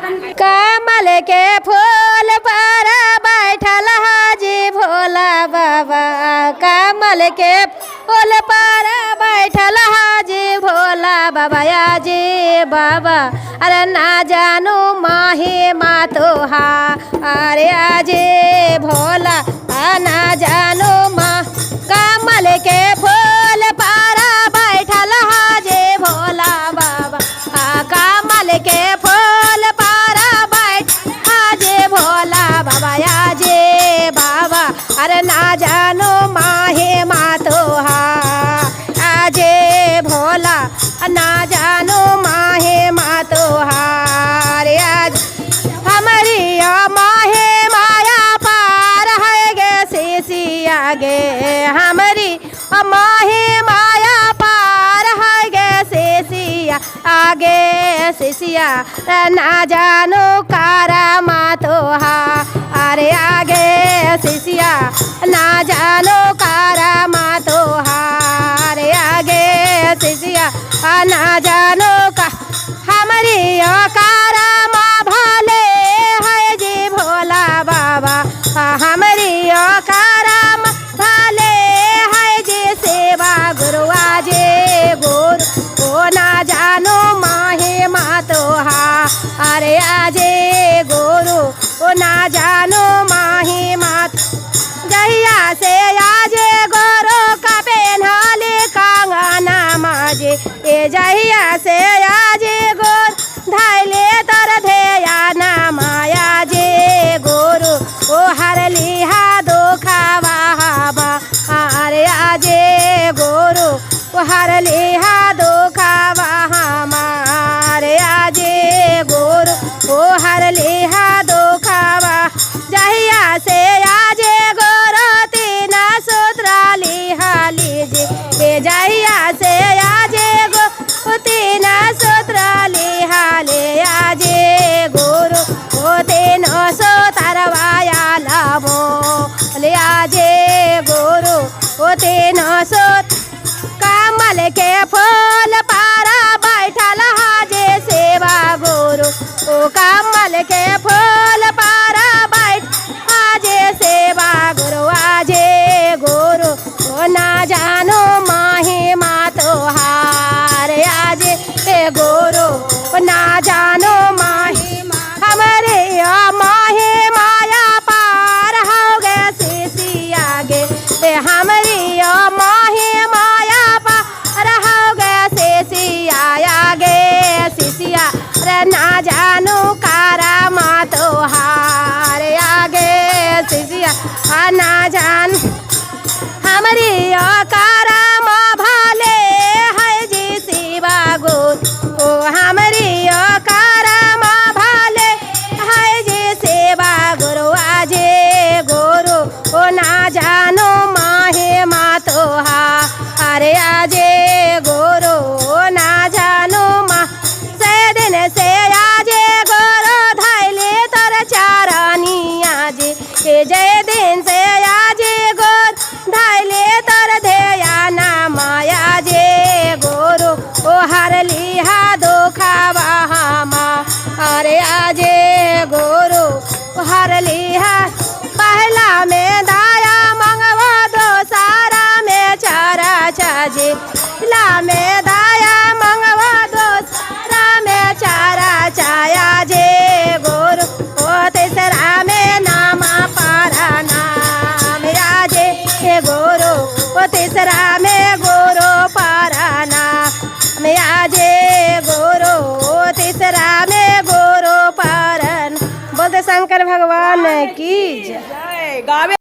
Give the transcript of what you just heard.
कमल के फूल पर बैठल हाजी भोला बाबा। कमल के फूल पर बैठल हाजी भोला बाबा। आजी बाबा अरे ना जानू माही मातो हा। अरे आजी भोला ना जानू माँ। कमल के फूल पर बैठल हाजी भोला बाबा। कमल के फूल पर बैठ हाजी भोला बाबा। आजे बाबा अरे ना जानो माहे मातो हा। आजे भोला ना जानो माहे मातो हा। अरे आज हमारी माहे माया पार है गे सीसिया गे। हमारी माहे माया पार है गे सीसिया आगे सीसिया ना जानो कारा मातो हा। अरे आगे सीसिया ना जानो कारा मातो हा। अरे आगे सीसिया ना जानो का हमारी कारा माँ भले है जी भोला बाबा। हमारी कारा माँ भले है जी सेवा गुरु। आजे गुरु ओ ना जानो माहे मातो हा। अरे आजे गुरु ओ ना जानो माही मात। जहिया से आजे गोरो का पेन्हाले कांगना माजे। ए जहिया से आजे गोर धाइले तर धेया ना माया। जे गोरु ओ हर लिहा दो खावा हाबा। अरे आजे गोरु ओ हर लिहा दो खावा हमारे। आजे गोरु ओ हर लिहा दो खावा। जहिया से आजे गोरो तीन सूत्र लिहा लीजे। ए जहिया से आजे गो तीन सूत्र लिहा ले। आजे गोरु ओ तीन सूत्र वाया लाभो ले। आजे गोरु ओ तीन सूत्र कमल के फूल पारा बैठल हाजे सेवा गुरु। ओ कमल के फूल पारा बैठ हाजे सेवा गुरु। आजे गुरु ओ ना जानो माही मातो हार। आजे गुरु ओ ना जानो माही हमारे माहे माया पार हो गए सीसिया गे। हमारी माहे माया पार हो गए सीसिया आगे सीसिया रे ना जानो कारा मातो हार। आगे सीसिया ना जान हमारी कारा माँ भाले है जी शिवा गुरु। ओ हमारी कारा माँ भाले है जी सेवा गुरु। आजे गुरु ओ ना जानो माहे मातो हा। अरे आजे गुरु ओ ना जानो माँ। से दिन से आजे गुरु धाइले तर चारानी आजे। ए जय दिन से आजे गुरु धाइले तर धेया ना माया। जे गुरु ओ हर लिहा दो खावा हमा। अरे आजे गुरु ओ हर लिहा पहला में दाया मंगवा दो सारा में चारा चाजे। ला में दाया मंगवा दो सारा में चारा चाया। जे गुरु ओ तीसरा में नामा पारा नाम। आजे गुरु ओ तीसरा में गुरु पारा नाम। आजे गुरु ओ तीसरा में गुरु पारन। बोलते शंकर भगवान की जय।